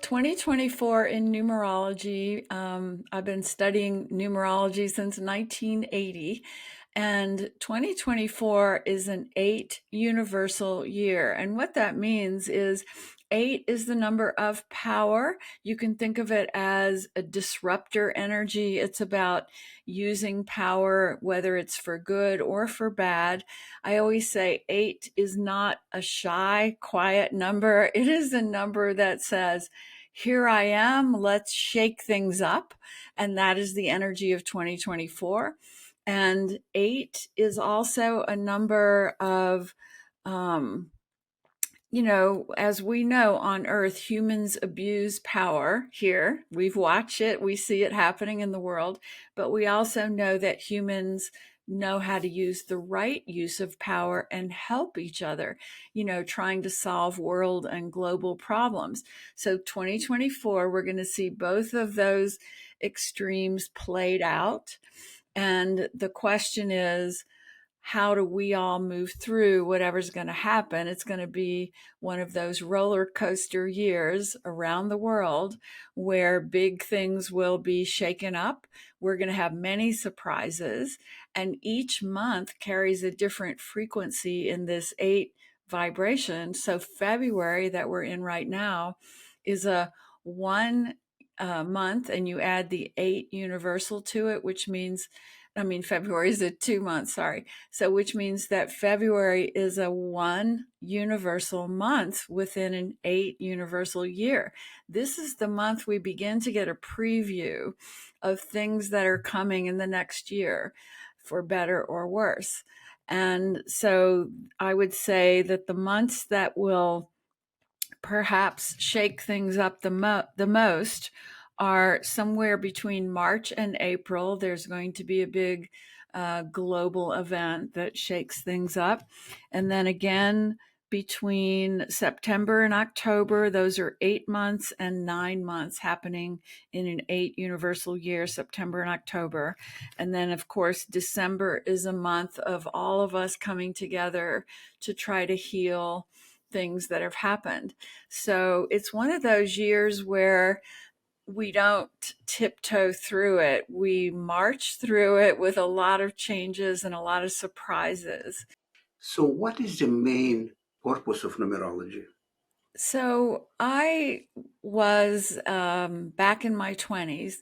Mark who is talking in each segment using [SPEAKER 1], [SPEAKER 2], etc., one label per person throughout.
[SPEAKER 1] 2024 in numerology. I've been studying numerology since 1980, and 2024 is an 8 universal year. And what that means is 8 is the number of power. You can think of it as a disruptor energy. It's about using power, whether it's for good or for bad. I always say 8 is not a shy, quiet number. It is a number that says, here I am, let's shake things up. And that is the energy of 2024. And 8 is also a number of, um, as we know on Earth, humans abuse power here. We've watched it, we see it happening in the world, but we also know that humans know how to use the right use of power and help each other, trying to solve world and global problems. So 2024, we're going to see both of those extremes played out. And the question is, how do we all move through whatever's going to happen? It's going to be one of those roller coaster years around the world where big things will be shaken up. We're going to have many surprises, and each month carries a different frequency in this 8 vibration. So February that we're in right now is a 1 month, and you add the 8 universal to it, which means February is a 2 month, sorry. So, which means that February is a 1 universal month within an 8 universal year. This is the month we begin to get a preview of things that are coming in the next year, for better or worse. And so I would say that the months that will perhaps shake things up the most are somewhere between March and April. There's going to be a big global event that shakes things up. And then again, between September and October, those are 8 months and 9 months happening in an 8 universal year, September and October. And then, of course, December is a month of all of us coming together to try to heal things that have happened. So it's one of those years where we don't tiptoe through it. We march through it with a lot of changes and a lot of surprises.
[SPEAKER 2] So, what is the main purpose of numerology?
[SPEAKER 1] So I was back in my 20s,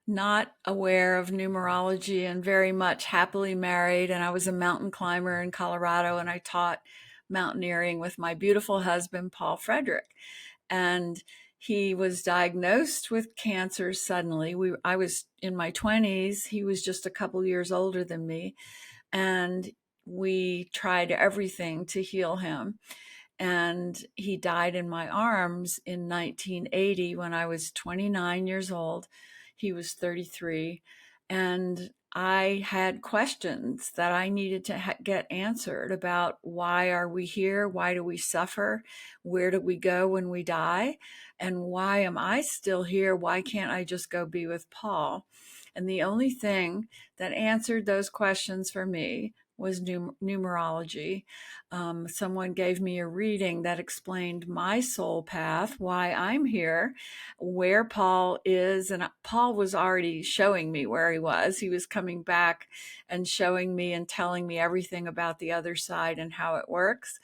[SPEAKER 1] not aware of numerology and very much happily married. And I was a mountain climber in Colorado, and I taught mountaineering with my beautiful husband, Paul Frederick. And he was diagnosed with cancer suddenly. I was in my 20s. He was just a couple years older than me. And we tried everything to heal him. And he died in my arms in 1980 when I was 29 years old. He was 33. And I had questions that I needed to get answered about: why are we here? Why do we suffer? Where do we go when we die? And why am I still here? Why can't I just go be with Paul? And the only thing that answered those questions for me was numerology. Someone gave me a reading that explained my soul path, why I'm here, where Paul is. And Paul was already showing me where he was. He was coming back and showing me and telling me everything about the other side and how it works.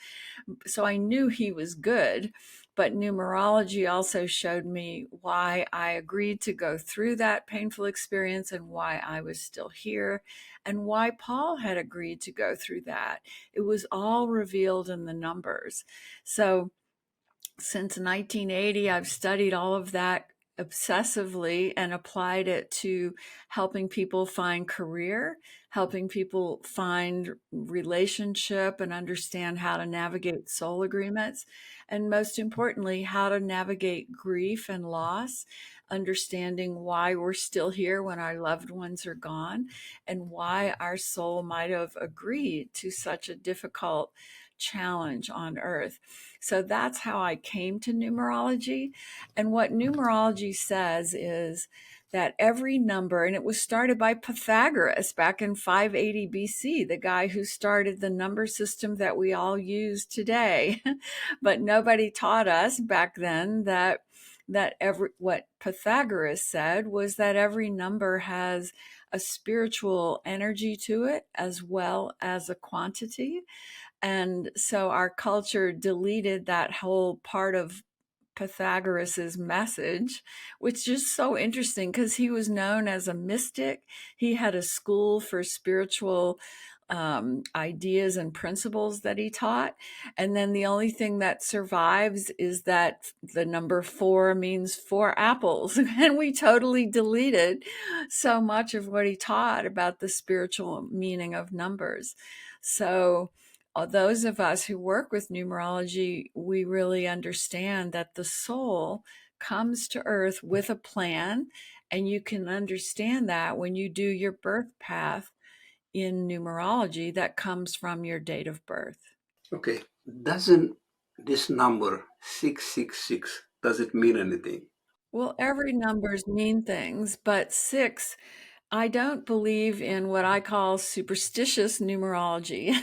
[SPEAKER 1] So I knew he was good. But numerology also showed me why I agreed to go through that painful experience and why I was still here and why Paul had agreed to go through that. It was all revealed in the numbers. So since 1980, I've studied all of that obsessively and applied it to helping people find career, helping people find relationship and understand how to navigate soul agreements, and most importantly, how to navigate grief and loss, understanding why we're still here when our loved ones are gone, and why our soul might have agreed to such a difficult challenge on earth. So that's how I came to numerology. And what numerology says is that every number, and it was started by Pythagoras back in 580 BC, the guy who started the number system that we all use today. But nobody taught us back then that that what Pythagoras said was that every number has a spiritual energy to it as well as a quantity. And so our culture deleted that whole part of Pythagoras's message, which is so interesting because he was known as a mystic. He had a school for spiritual ideas and principles that he taught. And then the only thing that survives is that the number four means four apples. And we totally deleted so much of what he taught about the spiritual meaning of numbers. So, those of us who work with numerology, we really understand that the soul comes to earth with a plan, and you can understand that when you do your birth path in numerology that comes from your date of birth.
[SPEAKER 2] Okay, doesn't this number 666, does it mean anything?
[SPEAKER 1] Well, every numbers mean things, but six, I don't believe in what I call superstitious numerology.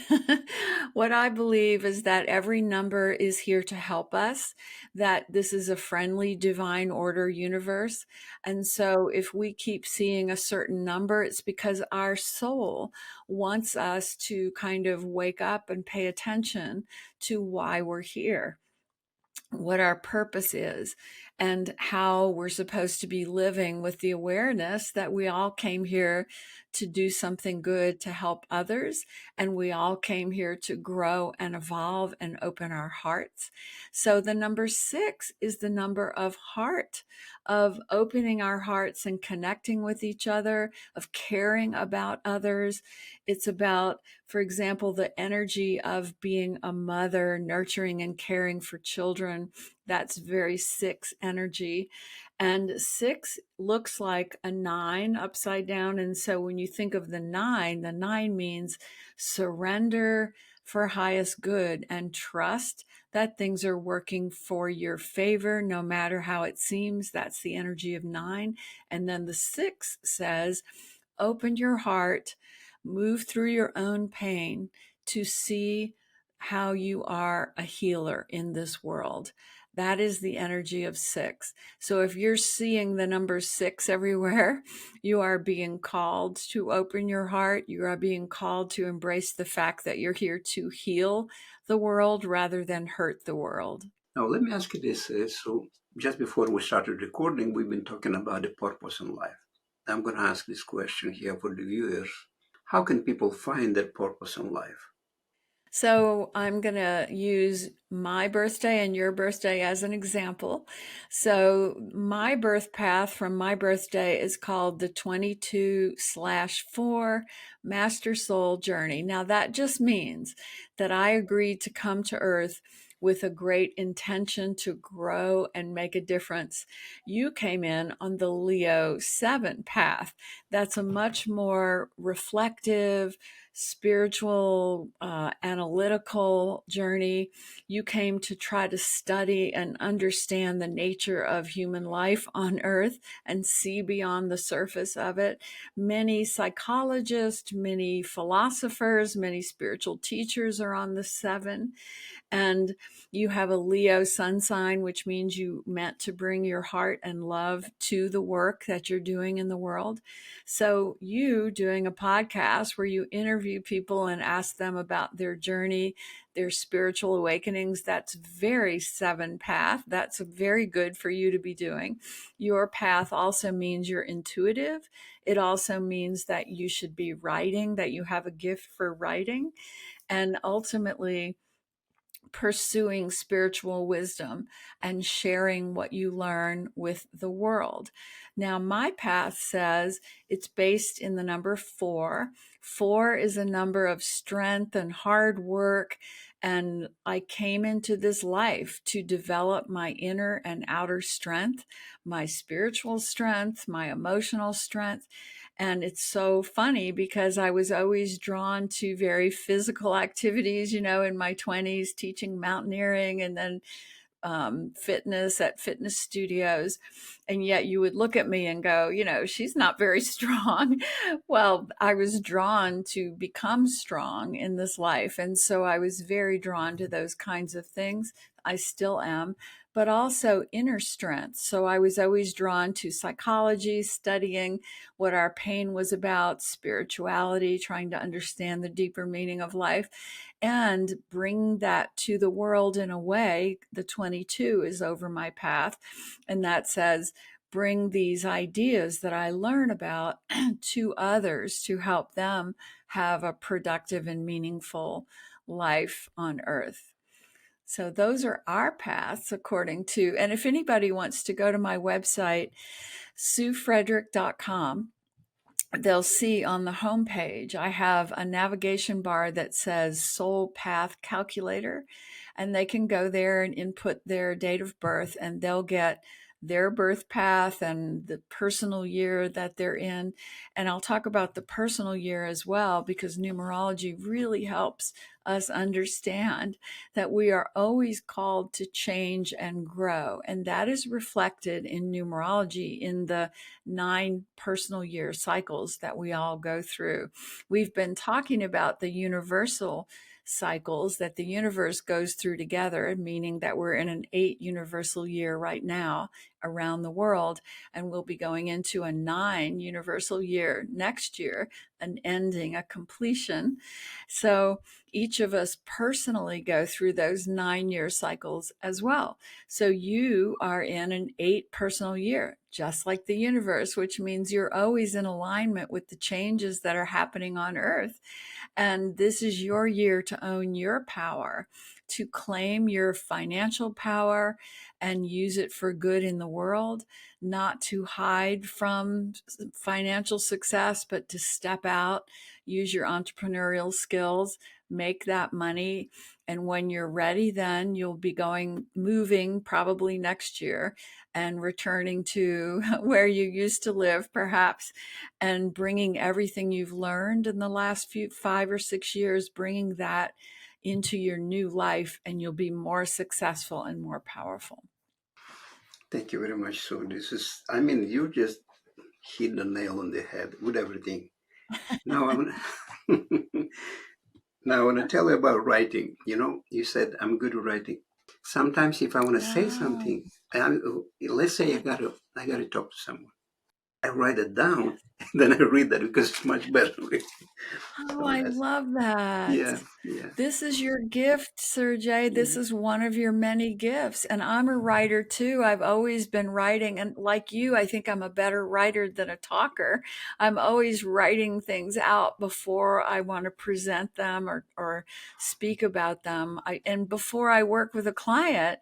[SPEAKER 1] What I believe is that every number is here to help us, that this is a friendly divine order universe. And so if we keep seeing a certain number, it's because our soul wants us to kind of wake up and pay attention to why we're here, what our purpose is, and how we're supposed to be living with the awareness that we all came here to do something good to help others. And we all came here to grow and evolve and open our hearts. So the number six is the number of heart, of opening our hearts and connecting with each other, of caring about others. It's about, for example, the energy of being a mother, nurturing and caring for children. That's very six energy. And six looks like a nine upside down. And so when you think of the nine means surrender for highest good and trust that things are working for your favor, no matter how it seems. That's the energy of nine. And then the six says, open your heart, move through your own pain to see how you are a healer in this world. That is the energy of six. So if you're seeing the number six everywhere, you are being called to open your heart. You are being called to embrace the fact that you're here to heal the world rather than hurt the world.
[SPEAKER 2] Now, let me ask you this. So, just before we started recording, we've been talking about the purpose in life. I'm going to ask this question here for the viewers. How can people find their purpose in life?
[SPEAKER 1] So I'm going to use my birthday and your birthday as an example. So my birth path from my birthday is called the 22/4 Master Soul Journey. Now that just means that I agreed to come to Earth with a great intention to grow and make a difference. You came in on the Leo 7 path. That's a much more reflective, spiritual, analytical journey. You came to try to study and understand the nature of human life on earth and see beyond the surface of it. Many psychologists, many philosophers, many spiritual teachers are on the seven. And you have a Leo sun sign, which means you meant to bring your heart and love to the work that you're doing in the world. So you doing a podcast where you interview people and ask them about their journey, their spiritual awakenings, that's very seven path. That's very good for you to be doing. Your path also means you're intuitive. It also means that you should be writing, that you have a gift for writing. And ultimately, pursuing spiritual wisdom and sharing what you learn with the world. Now, my path says it's based in the number four. Four is a number of strength and hard work. And I came into this life to develop my inner and outer strength, my spiritual strength, my emotional strength. And it's so funny because I was always drawn to very physical activities, in my 20s, teaching mountaineering and then fitness at fitness studios. And yet you would look at me and go, she's not very strong. Well, I was drawn to become strong in this life. And so I was very drawn to those kinds of things. I still am, but also inner strength. So I was always drawn to psychology, studying what our pain was about, spirituality, trying to understand the deeper meaning of life, and bring that to the world in a way. The 22 is over my path, and that says, bring these ideas that I learn about to others to help them have a productive and meaningful life on earth. So those are our paths according to, and if anybody wants to go to my website, SueFrederick.com, they'll see on the homepage, I have a navigation bar that says Soul Path Calculator, and they can go there and input their date of birth, and they'll get their birth path and the personal year that they're in. And I'll talk about the personal year as well, because numerology really helps us understand that we are always called to change and grow. And that is reflected in numerology in the 9 personal year cycles that we all go through. We've been talking about the universal cycles that the universe goes through together, meaning that we're in an 8 universal year right now around the world, and we'll be going into a 9 universal year next year, an ending, a completion. So each of us personally go through those 9-year cycles as well. So you are in an 8 personal year, just like the universe, which means you're always in alignment with the changes that are happening on Earth. And this is your year to own your power, to claim your financial power and use it for good in the world, not to hide from financial success, but to step out, use your entrepreneurial skills, make that money. And when you're ready, then you'll be moving probably next year and returning to where you used to live, perhaps, and bringing everything you've learned in the last 5 or 6 years, bringing that into your new life, and you'll be more successful and more powerful.
[SPEAKER 2] Thank you very much. So this is, I mean, you just hit the nail on the head with everything. Now I'm now I want to tell you about writing. You know, you said I'm good at writing. Sometimes if I want to say
[SPEAKER 1] Wow.
[SPEAKER 2] something, let's say I gotta talk to someone. I write it down
[SPEAKER 1] Yes.
[SPEAKER 2] and then I read that because it's much better.
[SPEAKER 1] Oh,
[SPEAKER 2] So
[SPEAKER 1] I
[SPEAKER 2] that's
[SPEAKER 1] love that.
[SPEAKER 2] yeah, yeah.
[SPEAKER 1] This is your gift, Sergey. This
[SPEAKER 2] Yeah.
[SPEAKER 1] is one of your many gifts. And I'm a writer too. I've always been writing. And like you, I think I'm a better writer than a talker. I'm always writing things out before I want to present them or speak about them. And before I work with a client,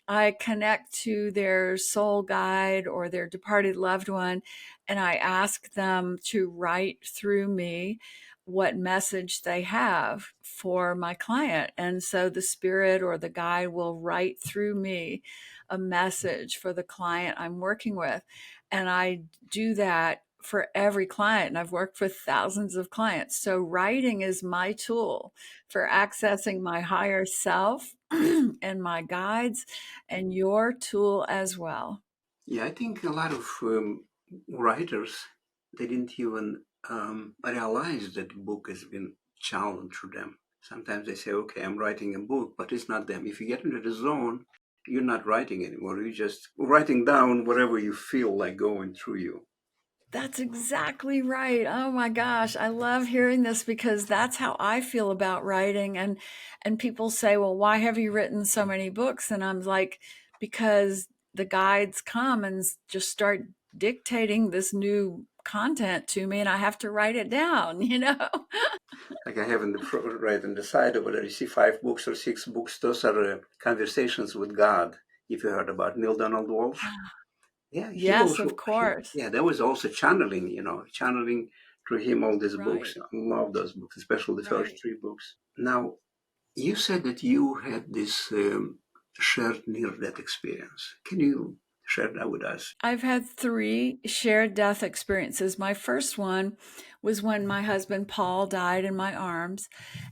[SPEAKER 1] I connect to their soul guide or their departed loved one, and I ask them to write through me what message they have for my client. And so the spirit or the guide will write through me a message for the client I'm working with. And I do that for every client. And I've worked with thousands of clients. So writing is my tool for accessing my higher self and my guides, and your tool as well.
[SPEAKER 2] Yeah, I think a lot of writers they didn't even realize that the book has been challenged to them. Sometimes they say, "Okay, I'm writing a book," but it's not them. If you get into the zone, you're not writing anymore. You're just writing down whatever you feel like going through you.
[SPEAKER 1] That's exactly right. Oh my gosh, I love hearing this because that's how I feel about writing. And people say, "Well, why have you written so many books?" And I'm like, because the guides come and just start dictating this new content to me, and I have to write it down, you know?
[SPEAKER 2] Like I have in the right on the side over there, you see 5 books or 6 books. Those are conversations with God. If you heard about Neil Donald Walsh. Yeah, he
[SPEAKER 1] Yes,
[SPEAKER 2] also
[SPEAKER 1] of course.
[SPEAKER 2] yeah, that was also channeling, channeling through him all these books.
[SPEAKER 1] Right,
[SPEAKER 2] I love those books, especially the first
[SPEAKER 1] right.
[SPEAKER 2] 3 books. Now, you said that you had this shared near-death experience. Can you share that with us?
[SPEAKER 1] I've had 3 shared death experiences. My first one was when my husband Paul died in my arms,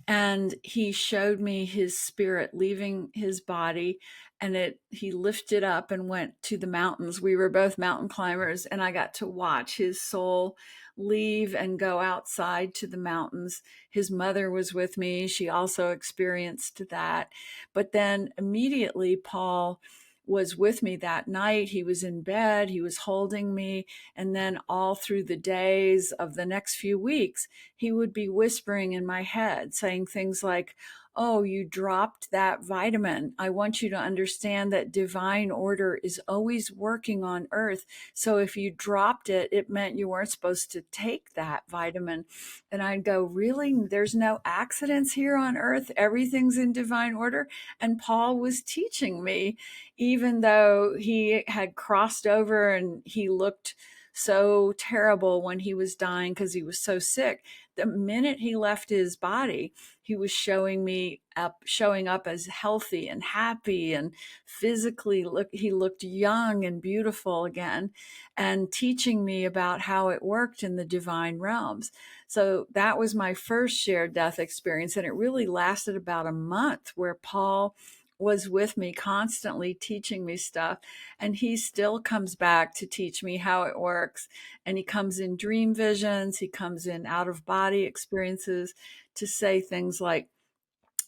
[SPEAKER 1] and he showed me his spirit leaving his body, and he lifted up and went to the mountains. We were both mountain climbers, and I got to watch his soul leave and go outside to the mountains. His mother was with me. She also experienced that. But then immediately, Paul was with me that night. He was in bed, he was holding me. And then all through the days of the next few weeks, he would be whispering in my head, saying things like, "Oh, you dropped that vitamin. I want you to understand that divine order is always working on earth. So if you dropped it, it meant you weren't supposed to take that vitamin." And I'd go, "Really? There's no accidents here on earth. Everything's in divine order." And Paul was teaching me, even though he had crossed over and he looked so terrible when he was dying because he was so sick. The minute he left his body, he was showing up as healthy and happy, and physically he looked young and beautiful again, and teaching me about how it worked in the divine realms. So that was my first shared death experience, and it really lasted about a month, where Paul was with me constantly teaching me stuff, and he still comes back to teach me how it works. And he comes in dream visions, he comes in out of body experiences to say things like,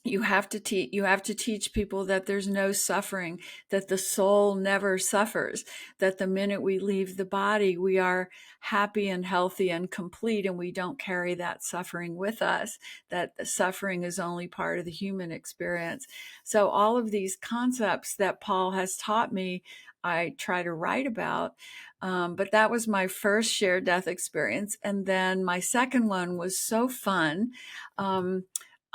[SPEAKER 1] you have to teach people that there's no suffering, that the soul never suffers, that the minute we leave the body, we are happy and healthy and complete, and we don't carry that suffering with us, that the suffering is only part of the human experience. So all of these concepts that Paul has taught me, I try to write about. But that was my first shared death experience. And then my second one was so fun.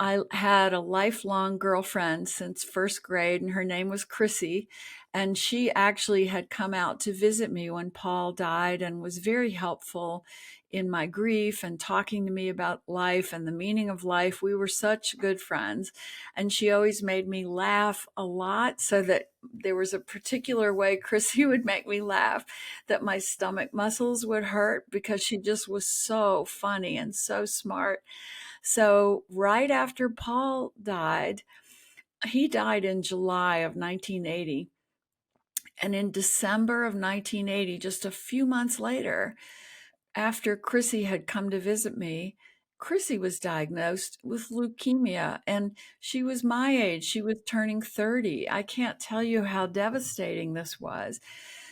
[SPEAKER 1] I had a lifelong girlfriend since first grade, and her name was Chrissy. And she actually had come out to visit me when Paul died and was very helpful in my grief and talking to me about life and the meaning of life. We were such good friends. And she always made me laugh a lot, so that there was a particular way Chrissy would make me laugh that my stomach muscles would hurt, because she just was so funny and so smart. So, right after Paul died, he died in July of 1980. And in December of 1980, just a few months later, after Chrissy had come to visit me, Chrissy was diagnosed with leukemia, and she was my age. She was turning 30. I can't tell you how devastating this was.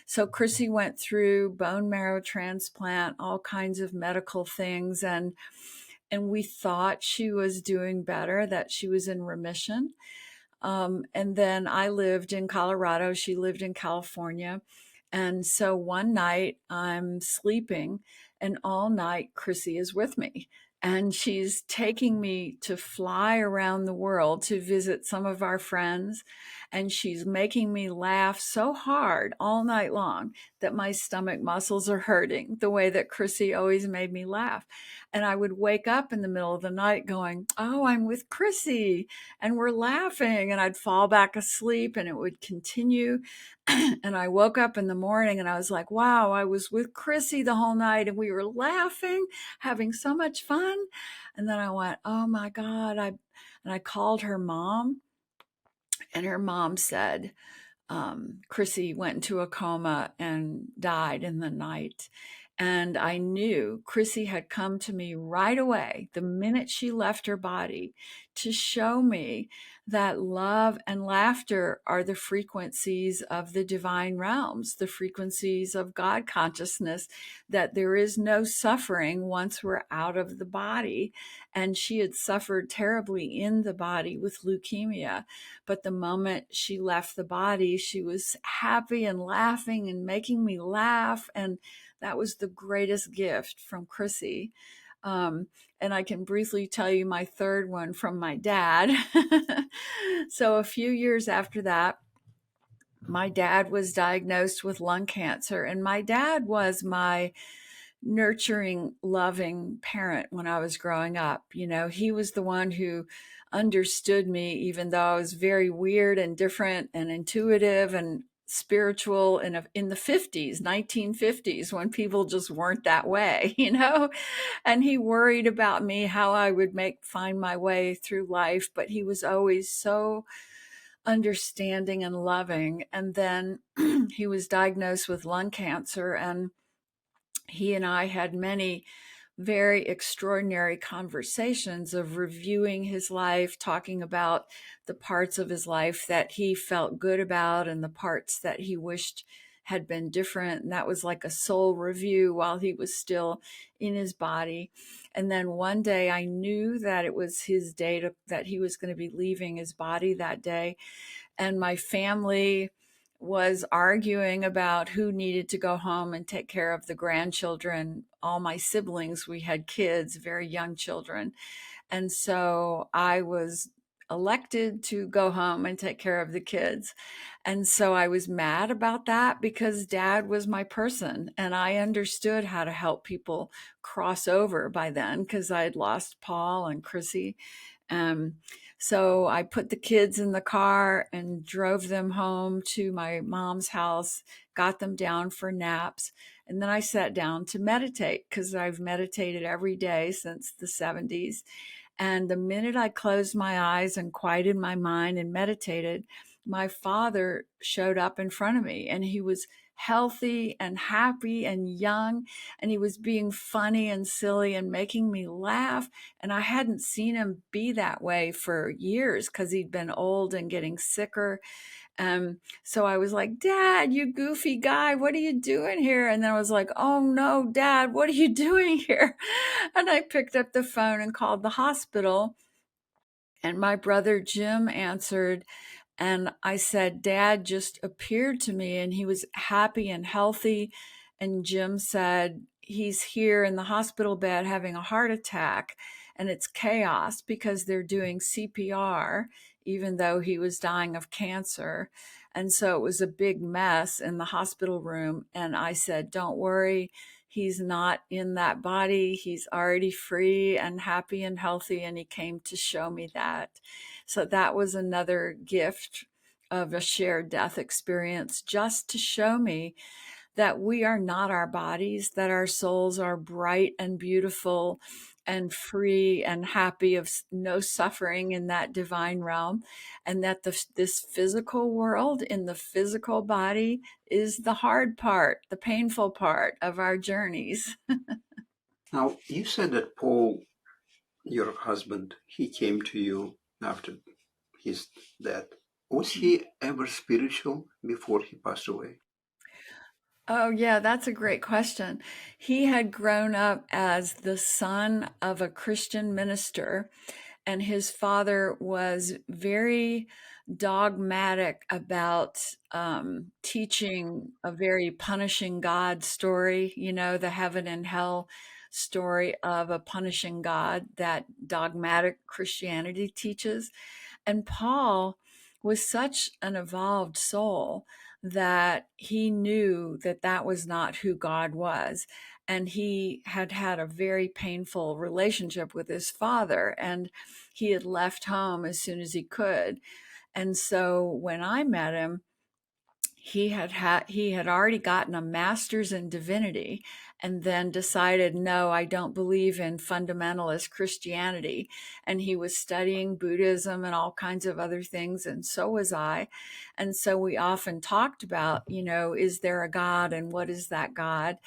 [SPEAKER 1] So Chrissy went through bone marrow transplant, all kinds of medical things, and we thought she was doing better, that she was in remission. And then I lived in Colorado. She lived in California. And so one night I'm sleeping, and all night Chrissy is with me. And she's taking me to fly around the world to visit some of our friends. And she's making me laugh so hard all night long that my stomach muscles are hurting, the way that Chrissy always made me laugh. And I would wake up in the middle of the night going, "Oh, I'm with Chrissy and we're laughing," and I'd fall back asleep and it would continue. And I woke up in the morning and I was like, "Wow, I was with Chrissy the whole night and we were laughing, having so much fun." And then I went, "Oh my God." And I called her mom, and her mom said, Chrissy went into a coma and died in the night. And I knew Chrissy had come to me right away, the minute she left her body, to show me that love and laughter are the frequencies of the divine realms, the frequencies of God consciousness, that there is no suffering once we're out of the body. And she had suffered terribly in the body with leukemia. But the moment she left the body, she was happy and laughing and making me laugh. And that was the greatest gift from Chrissy. And I can briefly tell you my third one from my dad. So a few years after that, my dad was diagnosed with lung cancer, and my dad was my nurturing, loving parent when I was growing up. You know, he was the one who understood me, even though I was very weird and different and intuitive and spiritual in the 50s, 1950s, when people just weren't that way, you know? And he worried about me, how I would find my way through life, but he was always so understanding and loving. And then he was diagnosed with lung cancer, and he and I had many very extraordinary conversations of reviewing his life, talking about the parts of his life that he felt good about and the parts that he wished had been different. And that was like a soul review while he was still in his body. And then one day I knew that it was his day that he was going to be leaving his body that day. And my family was arguing about who needed to go home and take care of the grandchildren. All my siblings, we had kids, very young children. And so I was elected to go home and take care of the kids. And so I was mad about that because dad was my person and I understood how to help people cross over by then because I had lost Paul and Chrissy. Um, so I put the kids in the car and drove them home to my mom's house, got them down for naps. And then I sat down to meditate because I've meditated every day since the 70s. And the minute I closed my eyes and quieted my mind and meditated, my father showed up in front of me and he was healthy and happy and young and he was being funny and silly and making me laugh, and I hadn't seen him be that way for years because he'd been old and getting sicker. So I was like, Dad, you goofy guy, what are you doing here? And then I was like, oh no, Dad, what are you doing here? And I picked up the phone and called the hospital. And my brother Jim answered, and I said, Dad just appeared to me and he was happy and healthy. And Jim said, he's here in the hospital bed having a heart attack. And it's chaos because they're doing CPR, even though he was dying of cancer. And so it was a big mess in the hospital room. And I said, don't worry. He's not in that body. He's already free and happy and healthy. And he came to show me that. So that was another gift of a shared death experience, just to show me that we are not our bodies, that our souls are bright and beautiful and free and happy of no suffering in that divine realm, and that this physical world in the physical body is the hard part, the painful part of our journeys.
[SPEAKER 2] Now, you said that Paul, your husband, he came to you after his death. Was he ever spiritual before he passed away?
[SPEAKER 1] Oh, yeah, that's a great question. He had grown up as the son of a Christian minister, and his father was very dogmatic about teaching a very punishing God story, you know, the heaven and hell story of a punishing God that dogmatic Christianity teaches. And Paul was such an evolved soul that he knew that that was not who God was. And he had had a very painful relationship with his father, and he had left home as soon as he could. And so when I met him, he had already gotten a master's in divinity and then decided, no, I don't believe in fundamentalist Christianity. And he was studying Buddhism and all kinds of other things, and so was I. And so we often talked about, you know, is there a God and what is that God?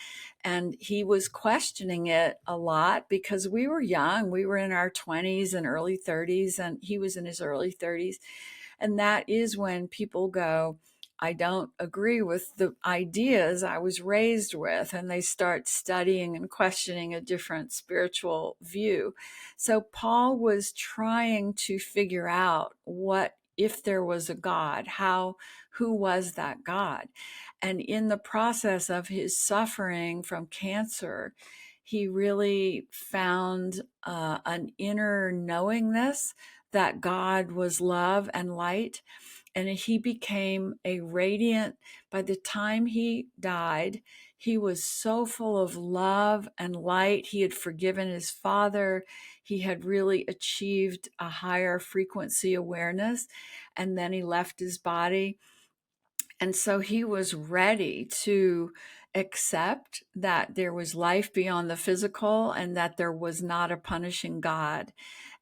[SPEAKER 1] And he was questioning it a lot because we were young. We were in our 20s and early 30s, and he was in his early 30s. And that is when people go, I don't agree with the ideas I was raised with, and they start studying and questioning a different spiritual view. So Paul was trying to figure out what, if there was a God, who was that God? And in the process of his suffering from cancer, he really found an inner knowingness that God was love and light. And he became a radiant, by the time he died, he was so full of love and light. He had forgiven his father. He had really achieved a higher frequency awareness. And then he left his body. And so he was ready to accept that there was life beyond the physical and that there was not a punishing God.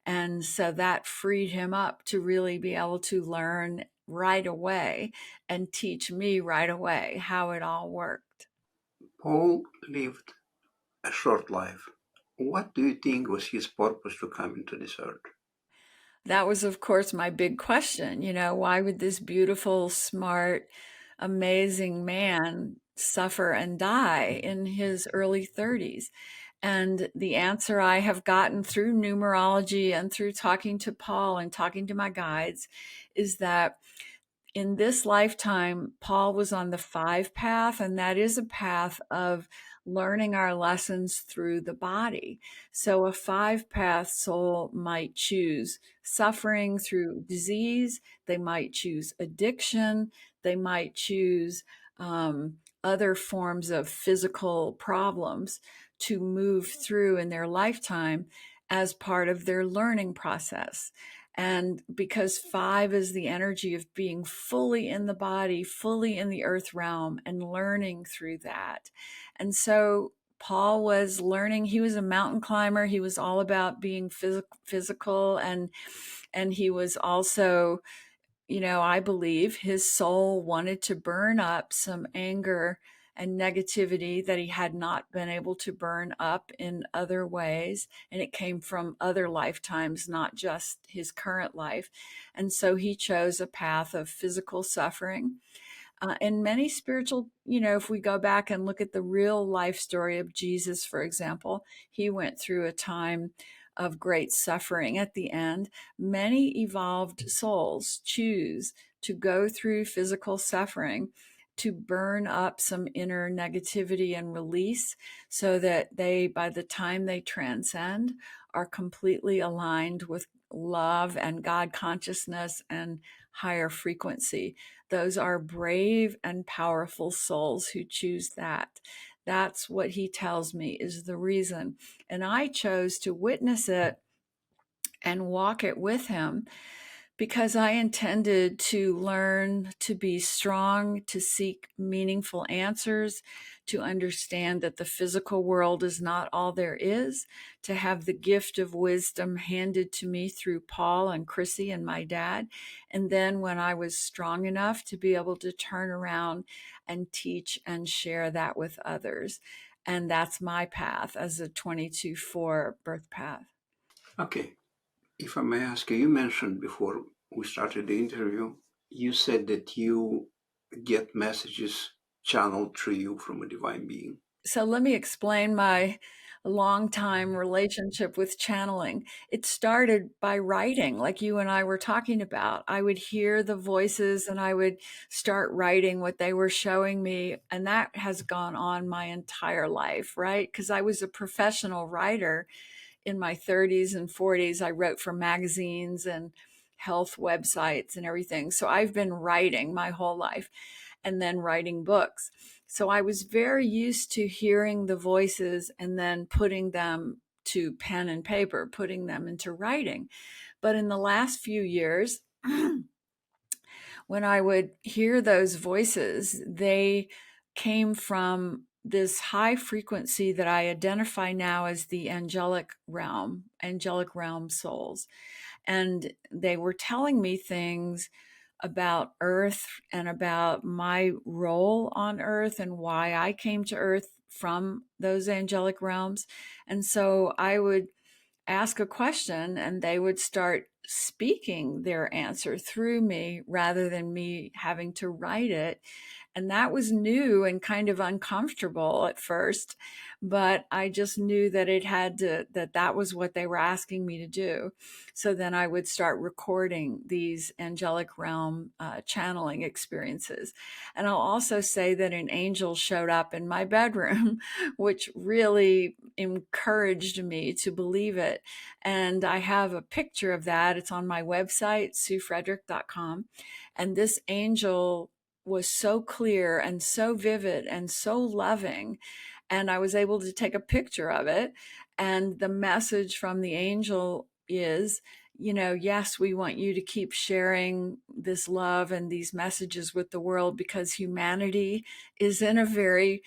[SPEAKER 1] And so that freed him up to really be able to learn right away and teach me right away how it all worked.
[SPEAKER 2] Paul lived a short life. What do you think was his purpose to come into this earth?
[SPEAKER 1] That was, of course, my big question. Why would this beautiful, smart, amazing man suffer and die in his early 30s? And the answer I have gotten through numerology and through talking to Paul and talking to my guides is that in this lifetime, Paul was on the 5 path, and that is a path of learning our lessons through the body. So a 5 path soul might choose suffering through disease, they might choose addiction, they might choose other forms of physical problems to move through in their lifetime as part of their learning process. And because 5 is the energy of being fully in the body, fully in the earth realm, and learning through that. And so Paul was learning. He was a mountain climber. He was all about being physical, and he was also, I believe his soul wanted to burn up some anger and negativity that he had not been able to burn up in other ways. And it came from other lifetimes, not just his current life. And so he chose a path of physical suffering. And many spiritual, if we go back and look at the real life story of Jesus, for example, he went through a time of great suffering at the end. Many evolved souls choose to go through physical suffering to burn up some inner negativity and release so that they, by the time they transcend, are completely aligned with love and God consciousness and higher frequency. Those are brave and powerful souls who choose that. That's what he tells me is the reason. And I chose to witness it and walk it with him because I intended to learn to be strong, to seek meaningful answers, to understand that the physical world is not all there is, to have the gift of wisdom handed to me through Paul and Chrissy and my dad. And then when I was strong enough to be able to turn around and teach and share that with others. And that's my path as a 22-4 birth path.
[SPEAKER 2] Okay, if I may ask you, you mentioned before we started the interview, you said that you get messages channeled through you from a divine being.
[SPEAKER 1] So let me explain my long time relationship with channeling. It started by writing, like you and I were talking about. I would hear the voices and I would start writing what they were showing me. And that has gone on my entire life, right? Because I was a professional writer in my 30s and 40s. I wrote for magazines and health websites and everything. So I've been writing my whole life and then writing books. So I was very used to hearing the voices and then putting them to pen and paper, putting them into writing. But in the last few years, when I would hear those voices, they came from this high frequency that I identify now as the angelic realm souls. And they were telling me things about Earth and about my role on Earth and why I came to Earth from those angelic realms. And so I would ask a question and they would start speaking their answer through me rather than me having to write it. And that was new and kind of uncomfortable at first, but I just knew that that was what they were asking me to do. So then I would start recording these angelic realm channeling experiences. And I'll also say that an angel showed up in my bedroom, which really encouraged me to believe it. And I have a picture of that. It's on my website, suefrederick.com. And this angel was so clear and so vivid and so loving. And I was able to take a picture of it. And the message from the angel is, yes, we want you to keep sharing this love and these messages with the world because humanity is in a very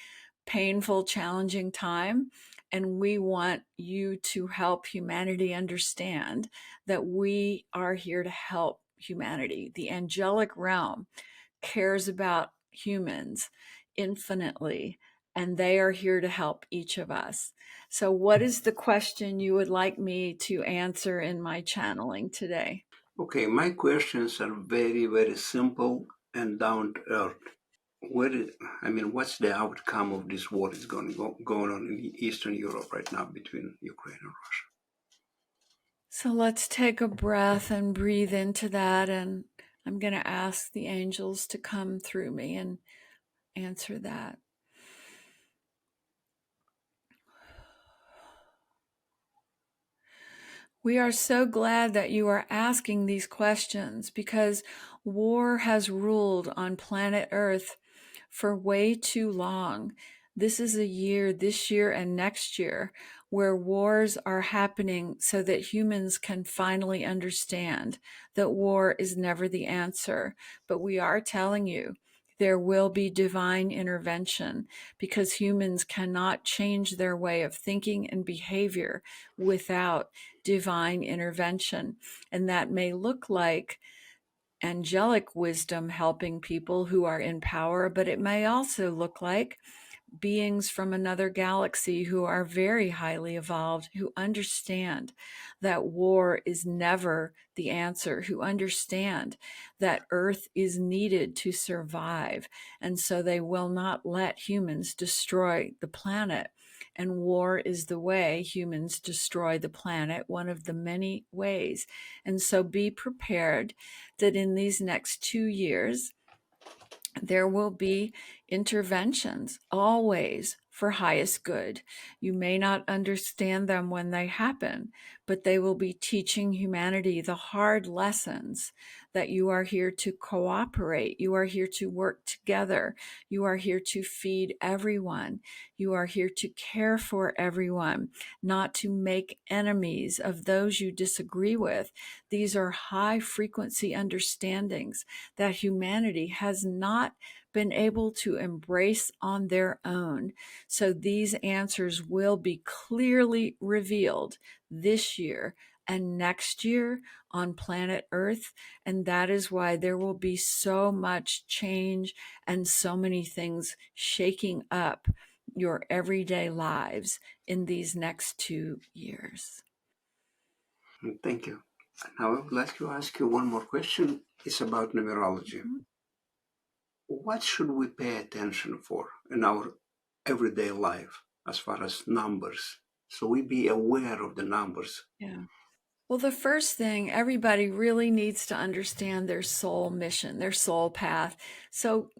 [SPEAKER 1] painful, challenging time. And we want you to help humanity understand that we are here to help humanity. The angelic realm cares about humans infinitely. and they are here to help each of us. So, what is the question you would like me to answer in my channeling today?
[SPEAKER 2] Okay, my questions are very, very simple and down to earth. What's the outcome of this war that's going on in Eastern Europe right now between Ukraine and Russia?
[SPEAKER 1] So, let's take a breath and breathe into that. And I'm going to ask the angels to come through me and answer that. We are so glad that you are asking these questions because war has ruled on planet Earth for way too long. This is a year, this year and next year, where wars are happening so that humans can finally understand that war is never the answer. But we are telling you there will be divine intervention because humans cannot change their way of thinking and behavior without divine intervention. And that may look like angelic wisdom helping people who are in power, but it may also look like beings from another galaxy who are very highly evolved, who understand that war is never the answer, who understand that Earth is needed to survive. And so they will not let humans destroy the planet. And war is the way humans destroy the planet, one of the many ways. And so be prepared that in these next 2 years, there will be interventions always for highest good. You may not understand them when they happen, but they will be teaching humanity the hard lessons that you are here to cooperate. You are here to work together. You are here to feed everyone. You are here to care for everyone, not to make enemies of those you disagree with. These are high frequency understandings that humanity has not been able to embrace on their own. So these answers will be clearly revealed this year and next year on planet Earth. And that is why there will be so much change and so many things shaking up your everyday lives in these next 2 years.
[SPEAKER 2] Thank you. Now I would like to ask you one more question. It's about numerology.
[SPEAKER 1] Mhm.
[SPEAKER 2] What should we pay attention for in our everyday life as far as numbers? So we be aware of the numbers.
[SPEAKER 1] Yeah. Well, the first thing, everybody really needs to understand their soul mission, their soul path. So,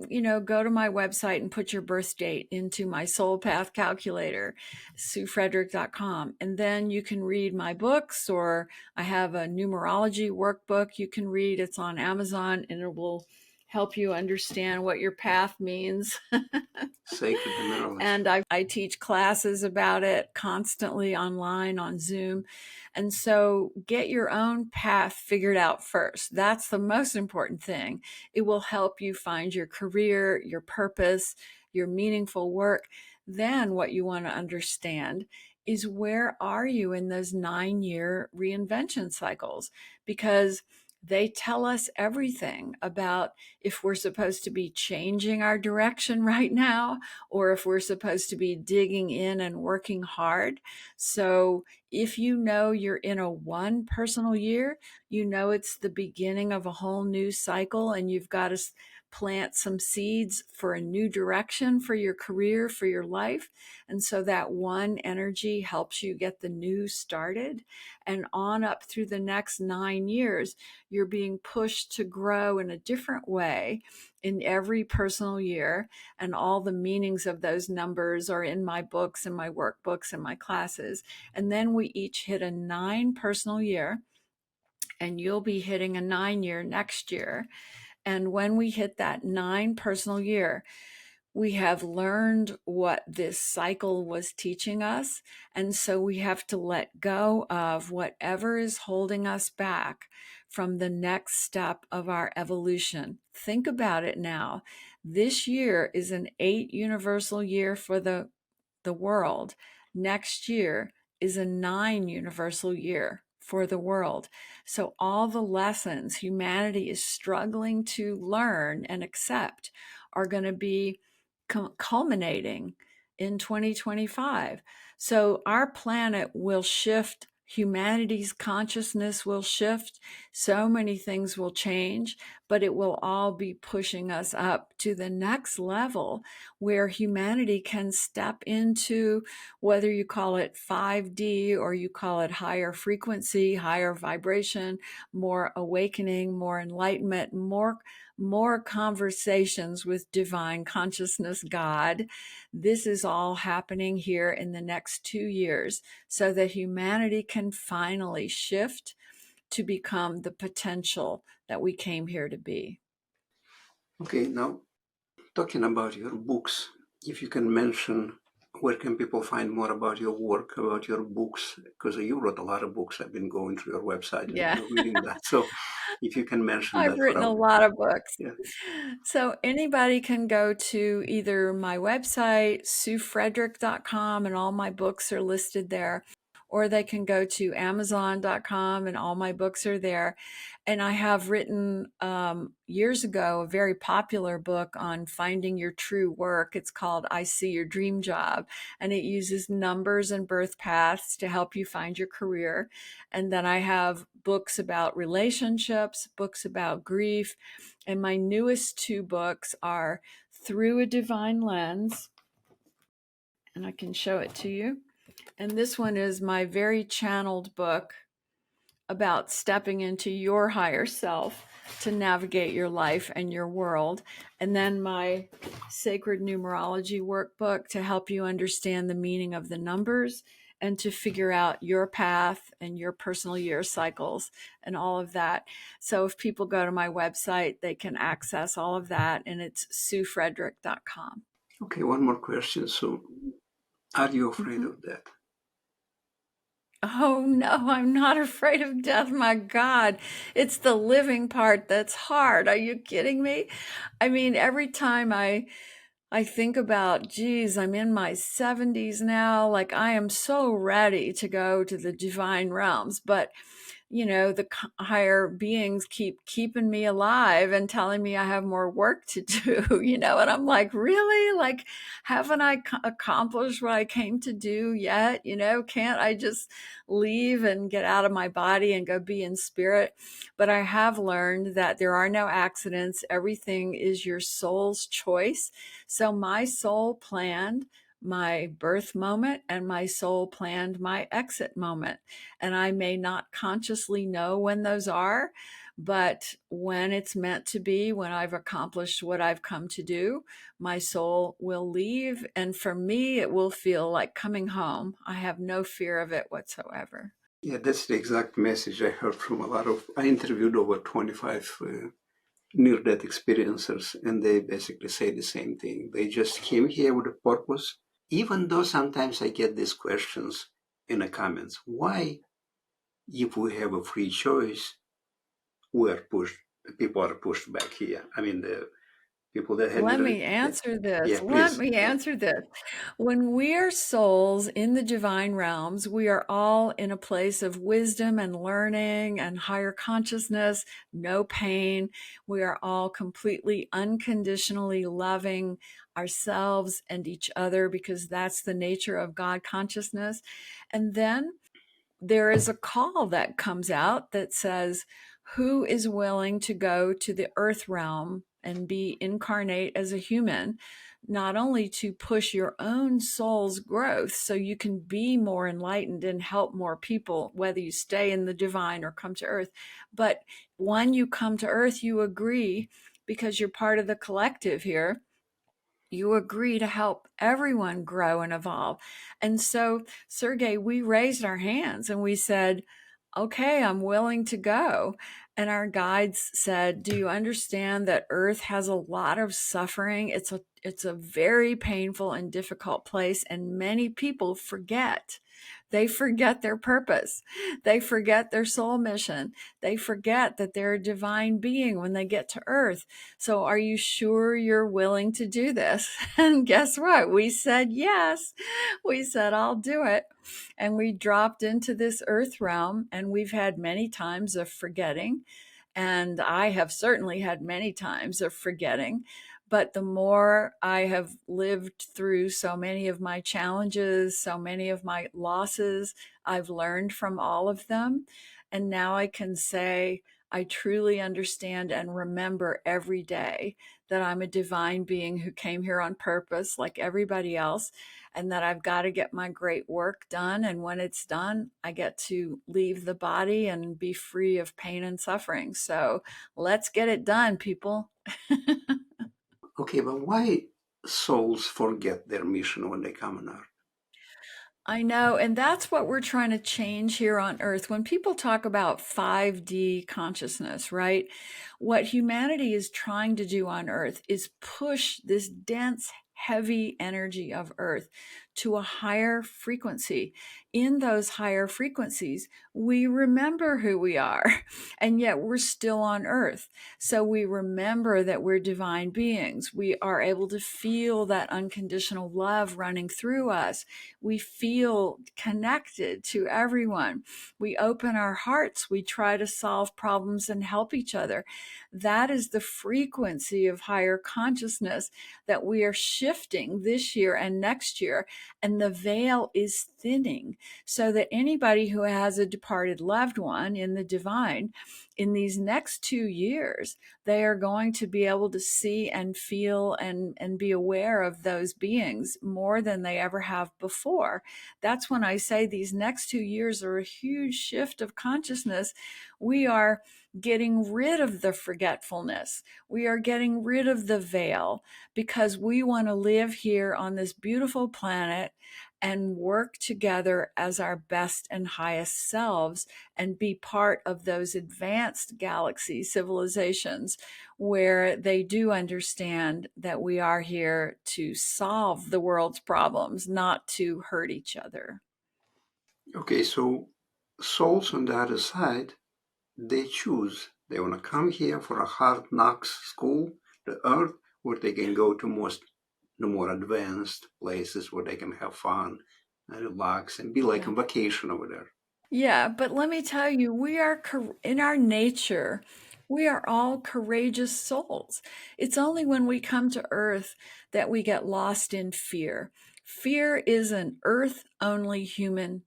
[SPEAKER 1] go to my website and put your birth date into my soul path calculator, SueFrederick.com. And then you can read my books, or I have a numerology workbook you can read. It's on Amazon, and it will help you understand what your path means.
[SPEAKER 2] Sacred Numerology.
[SPEAKER 1] And I teach classes about it constantly online on Zoom. And so get your own path figured out first. That's the most important thing. It will help you find your career, your purpose, your meaningful work. Then what you want to understand is, where are you in those 9-year reinvention cycles? Because they tell us everything about if we're supposed to be changing our direction right now, or if we're supposed to be digging in and working hard. So if you know you're in a one personal year, you know it's the beginning of a whole new cycle, and you've got to plant some seeds for a new direction for your career, for your life. And so that one energy helps you get the new started. And on up through the next 9 years, you're being pushed to grow in a different way in every personal year. And all the meanings of those numbers are in my books and my workbooks and my classes. And then we each hit a 9 personal year, and you'll be hitting a 9-year next year. And when we hit that 9 personal year, we have learned what this cycle was teaching us. And so we have to let go of whatever is holding us back from the next step of our evolution. Think about it now. This year is an 8 universal year for the world. Next year is a 9 universal year for the world. So all the lessons humanity is struggling to learn and accept are going to be culminating in 2025. So our planet will shift. Humanity's consciousness will shift. So many things will change, but it will all be pushing us up to the next level where humanity can step into, whether you call it 5D or you call it higher frequency, higher vibration, more awakening, more enlightenment, more conversations with divine consciousness, God. This is all happening here in the next 2 years so that humanity can finally shift to become the potential that we came here to be.
[SPEAKER 2] Okay, now talking about your books, if you can mention where can people find more about your work, about your books, because you wrote a lot of books. I've been going through your website and
[SPEAKER 1] Yeah.
[SPEAKER 2] reading that. So if you can mention
[SPEAKER 1] I've
[SPEAKER 2] that for
[SPEAKER 1] written a
[SPEAKER 2] our,
[SPEAKER 1] lot of books.
[SPEAKER 2] yeah.
[SPEAKER 1] So anybody can go to either my website, SueFrederick.com, and all my books are listed there, or they can go to Amazon.com and all my books are there. And I have written years ago a very popular book on finding your true work. It's called I See Your Dream Job, and it uses numbers and birth paths to help you find your career. And then I have books about relationships, books about grief, and my newest two books are Through a Divine Lens, and I can show it to you. And this one is my very channeled book about stepping into your higher self to navigate your life and your world. And then my Sacred Numerology workbook to help you understand the meaning of the numbers and to figure out your path and your personal year cycles and all of that. So if people go to my website, they can access all of that, and it's SueFrederick.com.
[SPEAKER 2] Okay, one more question. So are you afraid of death?
[SPEAKER 1] Oh no, I'm not afraid of death. My God, it's the living part that's hard. Are you kidding me? I mean, every time I think about, geez, I'm in my 70s now. Like I am so ready to go to the divine realms, but the higher beings keep keeping me alive and telling me I have more work to do, and I'm like, really? Like, haven't I accomplished what I came to do yet? Can't I just leave and get out of my body and go be in spirit? But I have learned that there are no accidents. Everything is your soul's choice. So my soul planned my birth moment and my soul planned my exit moment. And I may not consciously know when those are, but when it's meant to be, when I've accomplished what I've come to do, my soul will leave. And for me, it will feel like coming home. I have no fear of it whatsoever.
[SPEAKER 2] Yeah, that's the exact message I heard from I interviewed over 25 near-death experiencers, and they basically say the same thing. They just came here with a purpose, even though sometimes I get these questions in the comments. Why, if we have a free choice, people are pushed back here? I mean, the people that had
[SPEAKER 1] Let
[SPEAKER 2] near,
[SPEAKER 1] me answer this.
[SPEAKER 2] yeah,
[SPEAKER 1] Let
[SPEAKER 2] please,
[SPEAKER 1] me
[SPEAKER 2] yeah.
[SPEAKER 1] answer this. When we are souls in the divine realms, we are all in a place of wisdom and learning and higher consciousness, no pain. We are all completely unconditionally loving ourselves and each other because that's the nature of God consciousness. And then there is a call that comes out that says, who is willing to go to the earth realm and be incarnate as a human, not only to push your own soul's growth so you can be more enlightened and help more people, whether you stay in the divine or come to earth, but when you come to earth, you agree because you're part of the collective here, you agree to help everyone grow and evolve. And so, Sergey, we raised our hands and we said, okay, I'm willing to go. And our guides said, do you understand that Earth has a lot of suffering? It's a very painful and difficult place, and many people forget. They forget their purpose. They forget their soul mission. They forget that they're a divine being when they get to Earth. So are you sure you're willing to do this? And guess what? We said yes. We said, I'll do it. And we dropped into this earth realm, and we've had many times of forgetting. And I have certainly had many times of forgetting. But the more I have lived through so many of my challenges, so many of my losses, I've learned from all of them. And now I can say, I truly understand and remember every day that I'm a divine being who came here on purpose, like everybody else, and that I've got to get my great work done. And when it's done, I get to leave the body and be free of pain and suffering. So let's get it done, people.
[SPEAKER 2] Okay, but why souls forget their mission when they come on Earth?
[SPEAKER 1] I know. And that's what we're trying to change here on Earth. When people talk about 5D consciousness, right? What humanity is trying to do on Earth is push this dense, heavy energy of Earth to a higher frequency. In those higher frequencies, we remember who we are, and yet we're still on Earth. So we remember that we're divine beings. We are able to feel that unconditional love running through us. We feel connected to everyone. We open our hearts. We try to solve problems and help each other. That is the frequency of higher consciousness that we are shifting this year and next year. And the veil is thinning so that anybody who has a departed loved one in the divine, in these next 2 years, they are going to be able to see and feel and be aware of those beings more than they ever have before. That's when I say these next 2 years are a huge shift of consciousness. We are getting rid of the forgetfulness. We are getting rid of the veil because we want to live here on this beautiful planet and work together as our best and highest selves and be part of those advanced galaxy civilizations where they do understand that we are here to solve the world's problems, not to hurt each other.
[SPEAKER 2] Okay, so souls on the other side, they choose. They want to come here for a hard knocks school, the Earth, where they can go to the more advanced places where they can have fun and relax and be like
[SPEAKER 1] Yeah.
[SPEAKER 2] on vacation over there.
[SPEAKER 1] Yeah, but let me tell you, we are in our nature, we are all courageous souls. It's only when we come to Earth that we get lost in fear. Fear is an Earth only human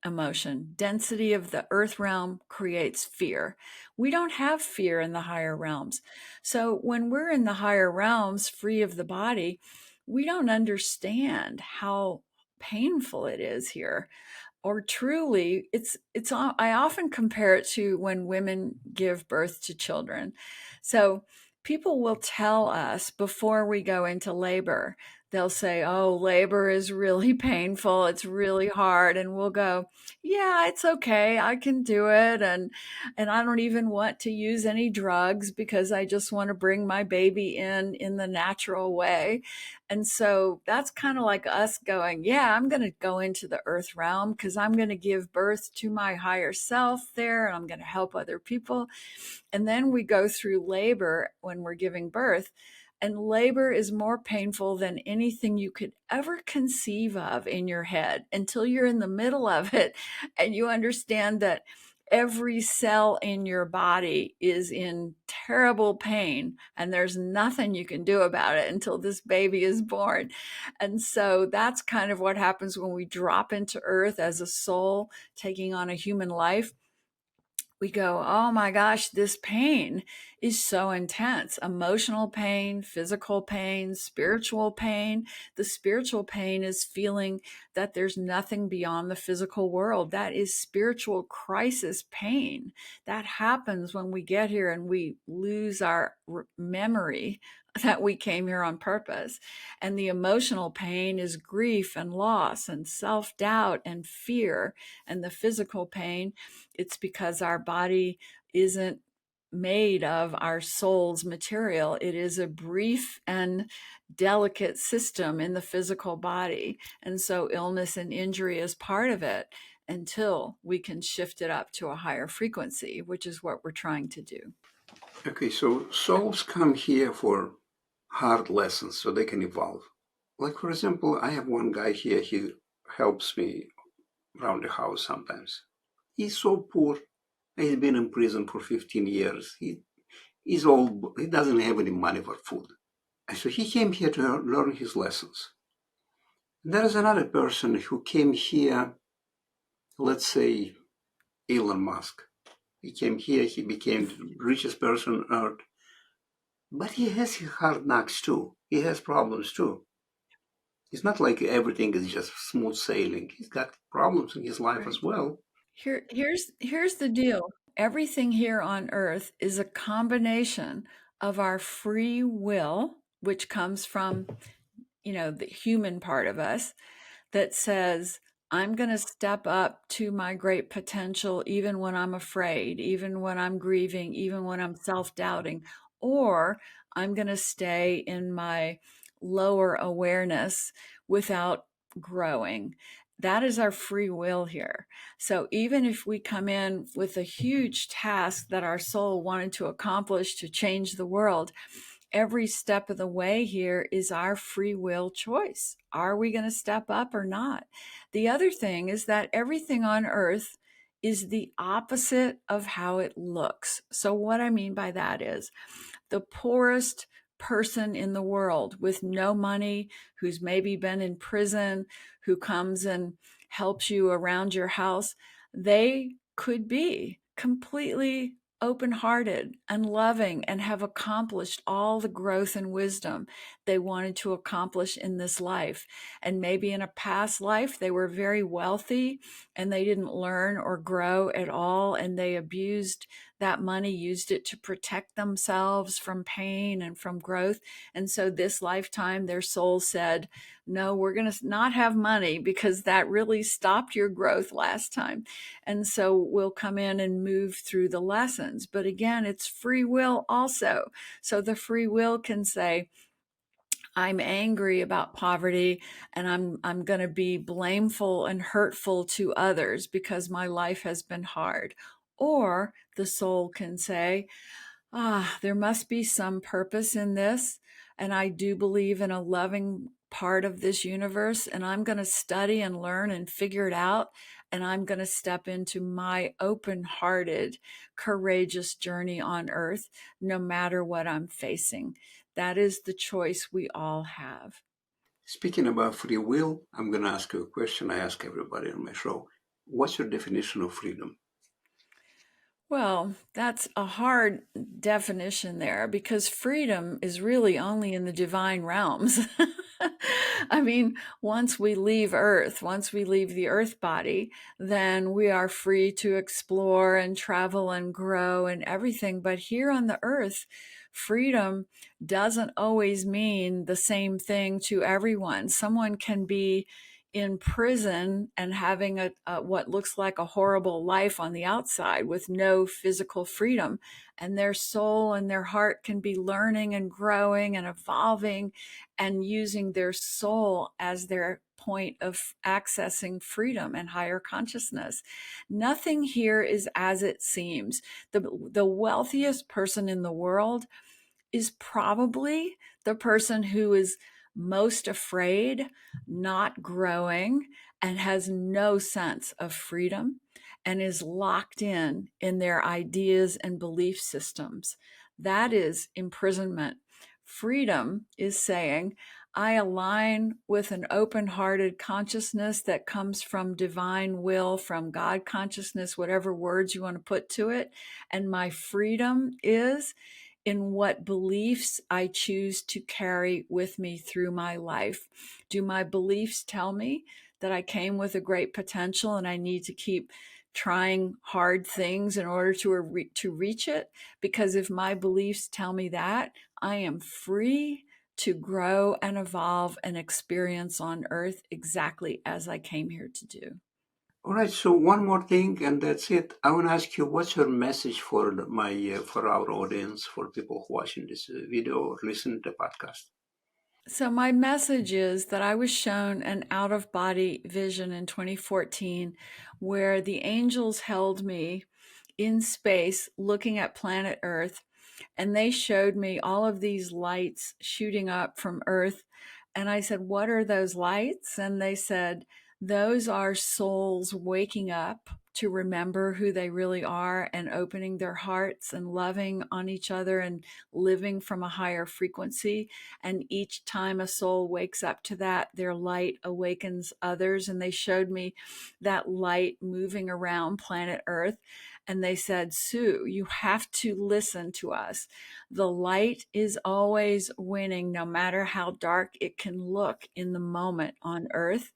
[SPEAKER 1] emotion. Density of the Earth realm creates fear. We don't have fear in the higher realms. So when we're in the higher realms, free of the body, we don't understand how painful it is here, or truly I often compare it to when women give birth to children. So people will tell us before we go into labor, they'll say, oh, labor is really painful, it's really hard, and we'll go, yeah, it's okay, I can do it, and I don't even want to use any drugs because I just want to bring my baby in the natural way. And so that's kind of like us going, yeah, I'm going to go into the earth realm because I'm going to give birth to my higher self there and I'm going to help other people. And then we go through labor when we're giving birth. And labor is more painful than anything you could ever conceive of in your head until you're in the middle of it and you understand that every cell in your body is in terrible pain and there's nothing you can do about it until this baby is born. And so that's kind of what happens when we drop into earth as a soul taking on a human life. We go, oh my gosh, this pain is so intense. Emotional pain, physical pain, spiritual pain. The spiritual pain is feeling that there's nothing beyond the physical world. That is spiritual crisis pain. That happens when we get here and we lose our memory that we came here on purpose. And the emotional pain is grief and loss and self doubt and fear. And the physical pain, it's because our body isn't made of our soul's material. It is a brief and delicate system in the physical body. And so illness and injury is part of it until we can shift it up to a higher frequency, which is what we're trying to do.
[SPEAKER 2] Okay, so souls come here for hard lessons so they can evolve. Like, for example, I have one guy here, he helps me around the house sometimes. He's so poor. He's been in prison for 15 years. He doesn't have any money for food. And so he came here to learn his lessons. There is another person who came here, let's say Elon Musk. He came here, he became the richest person on earth, but he has his hard knocks too. He has problems too. It's not like everything is just smooth sailing. He's got problems in his life
[SPEAKER 1] Right.
[SPEAKER 2] as well.
[SPEAKER 1] Here's the deal. Everything here on earth is a combination of our free will, which comes from, the human part of us, that says, I'm going to step up to my great potential, even when I'm afraid, even when I'm grieving, even when I'm self doubting, or I'm going to stay in my lower awareness without growing. That is our free will here. So even if we come in with a huge task that our soul wanted to accomplish to change the world, every step of the way here is our free will choice. Are we going to step up or not? The other thing is that everything on earth is the opposite of how it looks. So, what I mean by that is the poorest person in the world with no money, who's maybe been in prison, who comes and helps you around your house, they could be completely open hearted and loving and have accomplished all the growth and wisdom they wanted to accomplish in this life. And maybe in a past life, they were very wealthy and they didn't learn or grow at all. And they abused that money, used it to protect themselves from pain and from growth. And so this lifetime, their soul said, no, we're going to not have money because that really stopped your growth last time. And so we'll come in and move through the lessons. But again, it's free will also. So the free will can say, I'm angry about poverty and I'm going to be blameful and hurtful to others because my life has been hard. Or the soul can say, there must be some purpose in this. And I do believe in a loving part of this universe. And I'm going to study and learn and figure it out. And I'm going to step into my open hearted, courageous journey on earth, no matter what I'm facing. That is the choice we all have.
[SPEAKER 2] Speaking about free will, I'm going to ask you a question I ask everybody on my show. What's your definition of freedom?
[SPEAKER 1] Well, that's a hard definition there because freedom is really only in the divine realms. I mean, once we leave Earth, once we leave the Earth body, then we are free to explore and travel and grow and everything. But here on the Earth, freedom doesn't always mean the same thing to everyone. Someone can be in prison and having a what looks like a horrible life on the outside with no physical freedom, and their soul and their heart can be learning and growing and evolving and using their soul as their point of accessing freedom and higher consciousness. Nothing here is as it seems. The wealthiest person in the world is probably the person who is most afraid, not growing, and has no sense of freedom and is locked in their ideas and belief systems. That is imprisonment. Freedom is saying, I align with an open hearted consciousness that comes from divine will, from God consciousness, whatever words you want to put to it. And my freedom is in what beliefs I choose to carry with me through my life. Do my beliefs tell me that I came with a great potential and I need to keep trying hard things in order to reach it? Because if my beliefs tell me that, I am free to grow and evolve and experience on earth exactly as I came here to do.
[SPEAKER 2] All right, so one more thing, and that's it. I want to ask you, what's your message for for our audience, for people watching this video or listening to the podcast?
[SPEAKER 1] So, my message is that I was shown an out of body vision in 2014 where the angels held me in space looking at planet Earth, and they showed me all of these lights shooting up from Earth. And I said, what are those lights? And they said, those are souls waking up to remember who they really are and opening their hearts and loving on each other and living from a higher frequency. And each time a soul wakes up to that, their light awakens others. And they showed me that light moving around planet Earth. And they said, Sue, you have to listen to us. The light is always winning, no matter how dark it can look in the moment on Earth.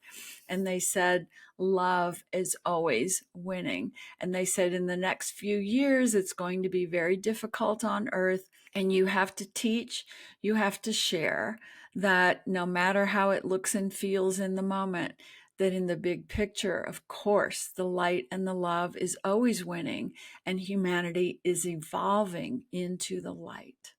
[SPEAKER 1] And they said, love is always winning. And they said, in the next few years, it's going to be very difficult on Earth. And you have to teach, you have to share that no matter how it looks and feels in the moment, that in the big picture, of course, the light and the love is always winning, and humanity is evolving into the light.